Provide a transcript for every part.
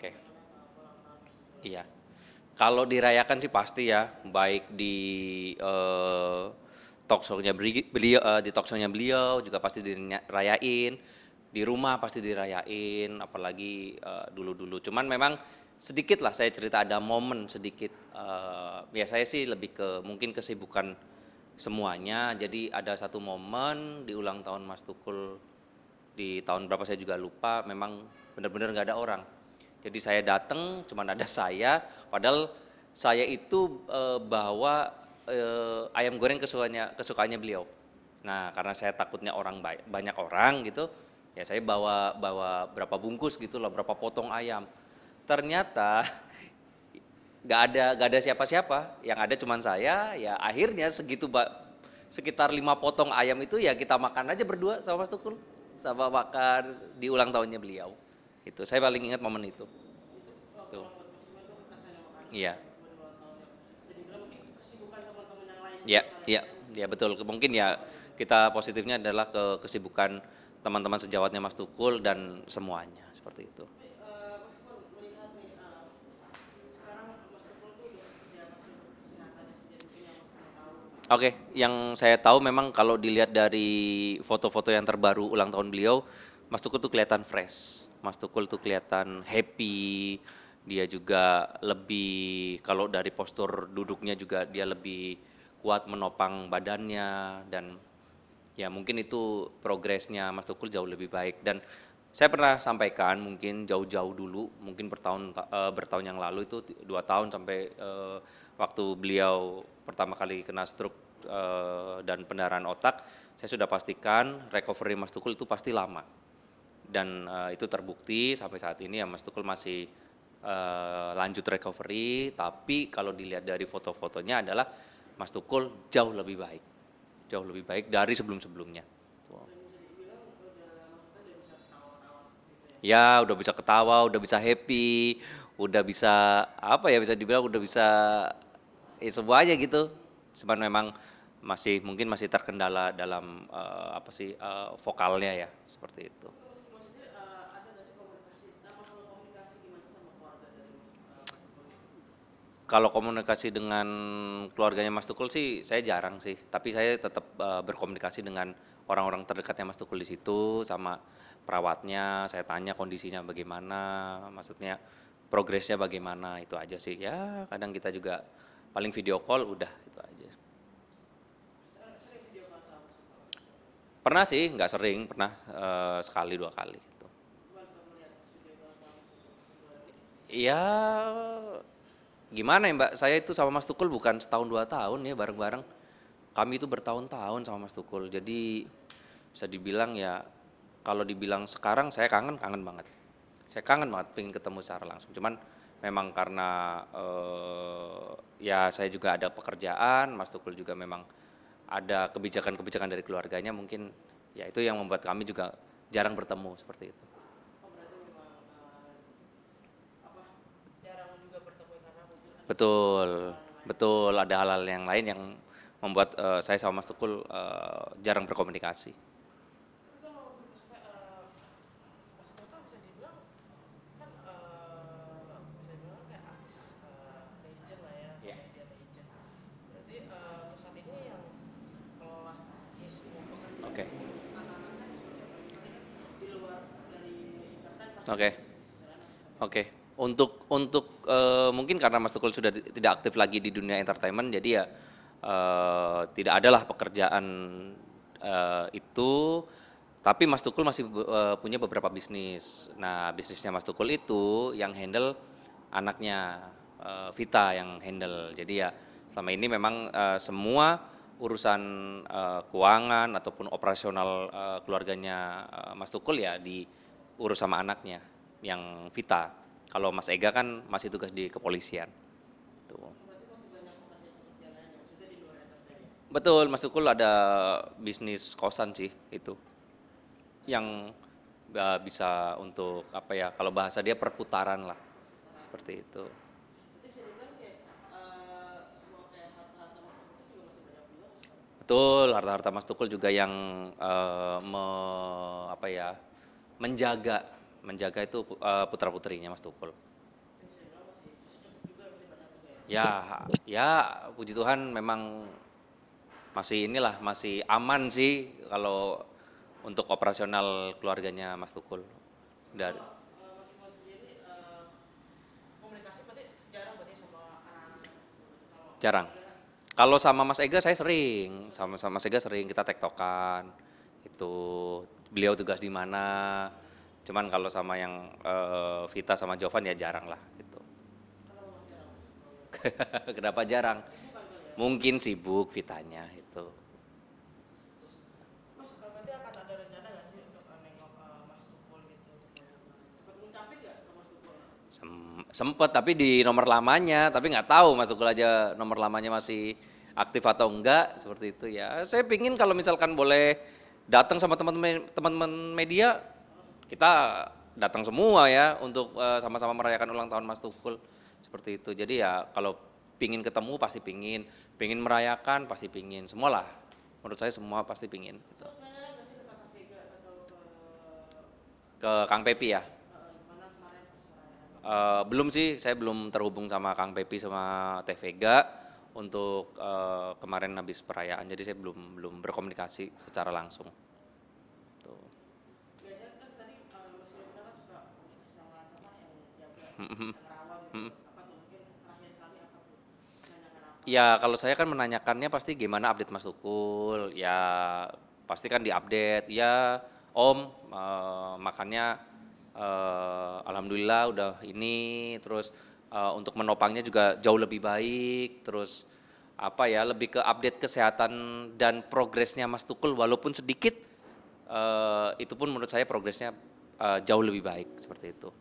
Oke, iya. Kalau dirayakan sih pasti ya, baik di talkshow-nya beliau, di talkshow-nya beliau juga pasti dirayain, di rumah pasti dirayain, apalagi dulu-dulu. Cuman memang sedikit lah saya cerita ada momen sedikit. Ya saya sih lebih ke mungkin kesibukan semuanya. Jadi ada satu momen di ulang tahun Mas Tukul di tahun berapa saya juga lupa. Memang benar-benar nggak ada orang. Jadi saya datang, cuman ada saya, padahal saya itu bawa ayam goreng kesukaannya beliau. Nah, karena saya takutnya banyak orang gitu, ya saya bawa bawa berapa bungkus gitu lah, berapa potong ayam. Ternyata nggak ada siapa-siapa, yang ada cuman saya. Ya akhirnya sekitar 5 potong ayam itu ya kita makan aja berdua sama Mas Tukul, sama makan di ulang tahunnya beliau. Itu saya paling ingat momen itu. Tuh. Iya. Ya, ya, ya betul. Mungkin ya kita positifnya adalah kesibukan teman-teman sejawatnya Mas Tukul dan semuanya seperti itu. Oke, yang saya tahu memang kalau dilihat dari foto-foto yang terbaru ulang tahun beliau, Mas Tukul tuh kelihatan fresh. Mas Tukul tuh kelihatan happy. Dia juga lebih, kalau dari postur duduknya juga dia lebih kuat menopang badannya, dan ya mungkin itu progresnya Mas Tukul jauh lebih baik. Dan saya pernah sampaikan mungkin jauh-jauh dulu, mungkin bertahun yang lalu itu 2 tahun sampai waktu beliau pertama kali kena stroke dan pendarahan otak, saya sudah pastikan recovery Mas Tukul itu pasti lama. Dan itu terbukti sampai saat ini ya Mas Tukul masih lanjut recovery, tapi kalau dilihat dari foto-fotonya adalah Mas Tukul jauh lebih baik dari sebelum-sebelumnya. Tuh. Ya udah bisa ketawa, udah bisa happy, udah bisa apa ya, bisa dibilang udah bisa semuanya gitu. Cuman memang mungkin masih terkendala dalam apa sih vokalnya ya seperti itu. Kalau komunikasi dengan keluarganya Mas Tukul sih saya jarang sih, tapi saya tetap berkomunikasi dengan orang-orang terdekatnya Mas Tukul di situ, sama perawatnya. Saya tanya kondisinya bagaimana, maksudnya progresnya bagaimana, itu aja sih. Ya kadang kita juga paling video call udah itu aja. Pernah sih, nggak sering, pernah sekali 2 kali gitu. Ya gimana ya Mbak, saya itu sama Mas Tukul bukan setahun 2 tahun ya bareng-bareng. Kami itu bertahun-tahun sama Mas Tukul. Jadi bisa dibilang ya, kalau dibilang sekarang saya kangen, kangen banget. Saya kangen banget pengen ketemu secara langsung. Cuman memang karena ya saya juga ada pekerjaan, Mas Tukul juga memang ada kebijakan-kebijakan dari keluarganya, mungkin ya itu yang membuat kami juga jarang bertemu seperti itu. Betul, betul, ada hal-hal yang lain yang membuat saya sama Mas Tukul jarang berkomunikasi. Ya. Oke, oke, oke. Untuk mungkin karena Mas Tukul sudah tidak aktif lagi di dunia entertainment, jadi ya tidak adalah pekerjaan itu. Tapi Mas Tukul masih punya beberapa bisnis. Nah, bisnisnya Mas Tukul itu yang handle anaknya, Vita yang handle. Jadi ya selama ini memang semua urusan keuangan ataupun operasional keluarganya Mas Tukul ya diurus sama anaknya yang Vita. Kalau Mas Ega kan masih tugas di kepolisian. Tuh. Betul, Mas Tukul ada bisnis kosan sih itu, yang bisa untuk apa ya, kalau bahasa dia perputaran lah seperti itu. Betul, harta-harta Mas Tukul juga yang apa ya, menjaga menjaga itu putra-putrinya Mas Tukul. Ya, ya puji Tuhan memang masih inilah, masih aman sih kalau untuk operasional keluarganya Mas Tukul. Dari Kalau Mas Iqbal sendiri komunikasi berarti jarang berarti sama anak-anak sama jarang. keluarga. Kalau sama Mas Ega saya sering, sama Mas Ega sering kita tektokan. Itu beliau tugas di mana. Cuman kalau sama yang Vita sama Jovan ya jarang lah gitu. Kenapa Mas jarang Mas? Kenapa jarang? Sibuk kan kali ya. Mungkin sibuk Vitanya itu. Terus Mas berarti akan ada rencana nggak sih untuk nengok Mas Tukul gitu untuk cepet ngucapin nggak ke Mas Tukul? Sempet tapi di nomor lamanya, tapi nggak tahu masuk aja nomor lamanya masih aktif atau enggak seperti itu ya. Saya pingin kalau misalkan boleh datang sama teman-teman media, kita datang semua ya untuk sama-sama merayakan ulang tahun Mas Tukul seperti itu. Jadi ya kalau pingin ketemu pasti pingin merayakan pasti pingin, semualah. Menurut saya semua pasti pingin. Gitu. Sempat nanya nggak sih ke Kakak Vega atau ke Ke Kang Pepi ya. gimana kemarin pas perayaan? Belum sih, saya belum terhubung sama Kang Pepi sama Teh Vega untuk kemarin habis perayaan, jadi saya belum belum berkomunikasi secara langsung. Tuh. Biasanya kan tadi Mas Iqbal kan suka komunikasi sama siapa yang jaga Mhm, yang rawat gitu. mhm. Apa tuh mungkin terakhir kali apa tuh? Nanyakan apa? Ya kalau saya kan menanyakannya pasti gimana update Mas Tukul, ya pasti kan diupdate, ya Om makannya alhamdulillah udah ini, terus untuk menopangnya juga jauh lebih baik, terus apa ya lebih ke update kesehatan dan progresnya Mas Tukul walaupun sedikit, itu pun menurut saya progresnya jauh lebih baik seperti itu.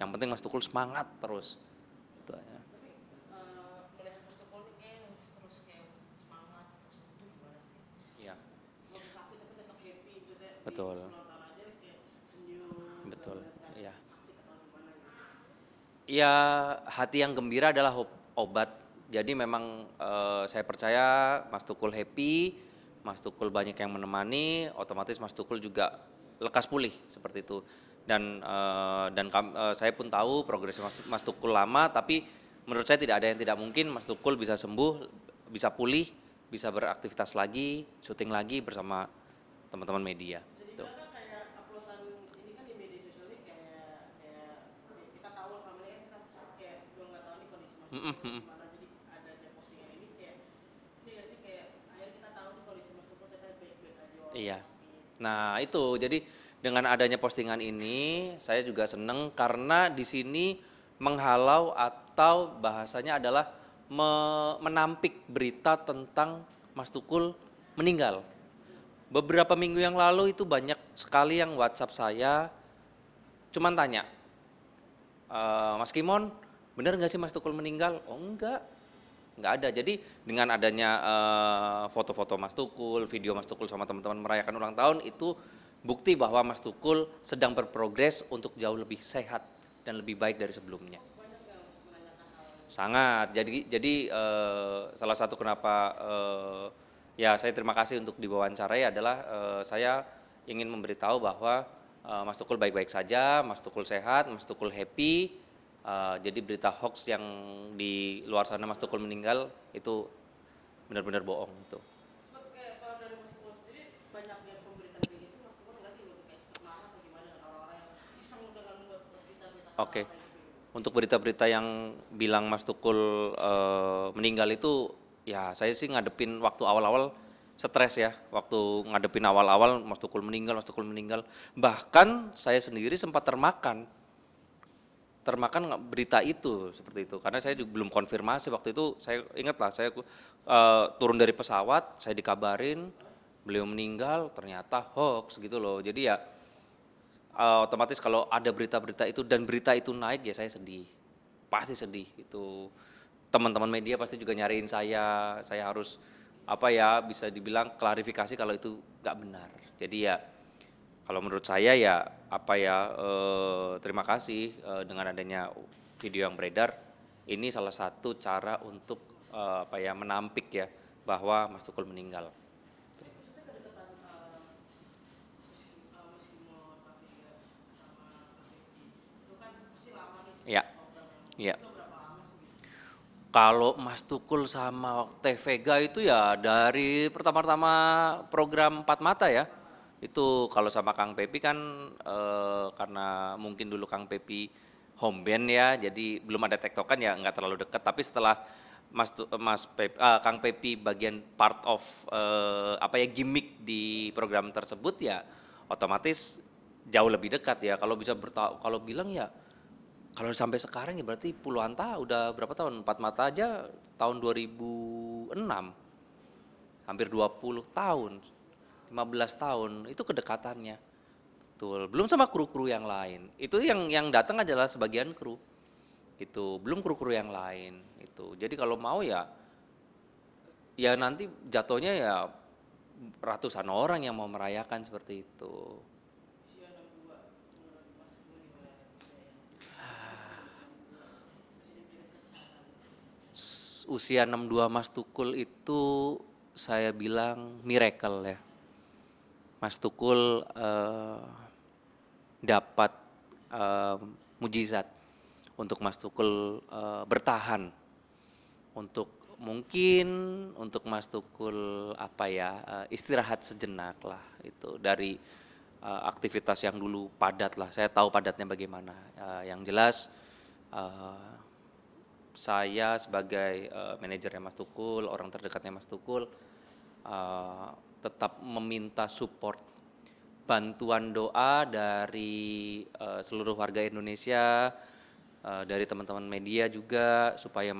Yang penting Mas Tukul semangat terus. Itu aja. Tapi melihat Mas Tukul nih kayak terus kayak semangat terus itu gimana sih? Iya, Walaupun sakit tapi tetap happy maksudnya di pas betul. ulang tahun aja kayak senyum nggak Betul, ngeliat kan iya. sakit atau gimana gitu. Ya, hati yang gembira adalah obat. Jadi memang saya percaya Mas Tukul happy, Mas Tukul banyak yang menemani, otomatis Mas Tukul juga lekas pulih seperti itu. Dan saya pun tahu progres Mas Tukul lama, tapi menurut saya tidak ada yang tidak mungkin Mas Tukul bisa sembuh, bisa pulih, bisa beraktivitas lagi, syuting lagi bersama teman-teman media. Bisa Tuh. dibilang kan kayak uploadan ini kan di media sosial ini kayak kayak kita tahu lah selama ini kan kita kayak belum nggak tahu nih kondisi Mas Mm-mm, Tukul mm-mm. gimana jadi ada dia postingan ini kayak ini nggak sih kayak akhirnya kita tahu nih kondisi Mas Tukul ternyata baik-baik aja walaupun Iya. sakit. Nah, itu. Jadi dengan adanya postingan ini, saya juga seneng karena di sini menghalau atau bahasanya adalah menampik berita tentang Mas Tukul meninggal. Beberapa minggu yang lalu itu banyak sekali yang WhatsApp saya cuman tanya, Mas Kimon, bener nggak sih Mas Tukul meninggal? Oh nggak ada. Jadi dengan adanya foto-foto Mas Tukul, video Mas Tukul sama teman-teman merayakan ulang tahun itu bukti bahwa Mas Tukul sedang berprogres untuk jauh lebih sehat dan lebih baik dari sebelumnya. Banyak yang menanyakan hal Sangat. Jadi salah satu kenapa ya saya terima kasih untuk diwawancarai adalah saya ingin memberitahu bahwa Mas Tukul baik-baik saja, Mas Tukul sehat, Mas Tukul happy. Jadi berita hoax yang di luar sana Mas Tukul meninggal itu benar-benar bohong itu. sempat kayak kalau dari Mas Tukul sendiri banyak yang pemberitaan kayak gitu Mas Tukul nggak sih untuk kayak sempat marah atau gimana dengan orang-orang yang iseng dengan membuat berita-berita hal Oke. kayak gitu. Untuk berita-berita yang bilang Mas Tukul meninggal itu ya saya sih ngadepin waktu awal-awal stres ya. Waktu ngadepin awal-awal Mas Tukul meninggal, Mas Tukul meninggal. Bahkan saya sendiri sempat termakan berita itu seperti itu karena saya juga belum konfirmasi waktu itu. Saya ingat lah saya turun dari pesawat, saya dikabarin beliau meninggal, ternyata hoax gitu loh. Jadi ya otomatis kalau ada berita-berita itu dan berita itu naik ya saya sedih, pasti sedih itu. Teman-teman media pasti juga nyariin saya harus apa ya bisa dibilang klarifikasi kalau itu nggak benar. Jadi ya kalau menurut saya ya apa ya terima kasih dengan adanya video yang beredar, ini salah satu cara untuk apa ya menampik ya bahwa Mas Tukul meninggal. Tapi maksudnya kedekatan Mas Kimon, Kak Vega sama Kak Feby itu kan pasti lama nih Ya, programnya. ya. Itu berapa lama sih gitu? Kalau Mas Tukul sama Teh Vega itu ya dari pertama-tama program Empat Mata ya. Itu kalau sama Kang Pepi kan karena mungkin dulu Kang Pepi home band ya, jadi belum ada tektokan ya nggak terlalu dekat. Tapi setelah Kang Pepi bagian part of apa ya gimmick di program tersebut ya, otomatis jauh lebih dekat ya. Kalau bilang ya kalau sampai sekarang ya berarti puluhan tahun, udah berapa tahun? Empat Mata aja tahun 2006, hampir 20 tahun, 15 tahun, itu kedekatannya. Betul, belum sama kru-kru yang lain. Itu yang datang adalah sebagian kru. Itu, belum kru-kru yang lain. Itu. Jadi kalau mau ya nanti jatuhnya ya ratusan orang yang mau merayakan seperti itu. Usia 62 menurut Mas Tukul gimana Usia 62 Mas Tukul itu saya bilang miracle ya. Mas Tukul dapat eh, mujizat untuk Mas Tukul bertahan, untuk mungkin untuk Mas Tukul apa ya istirahat sejenak lah itu dari aktivitas yang dulu padat lah. Saya tahu padatnya bagaimana. Yang jelas eh, saya sebagai manajernya Mas Tukul, orang terdekatnya Mas Tukul, tetap meminta support, bantuan doa dari seluruh warga Indonesia, dari teman-teman media juga supaya Mas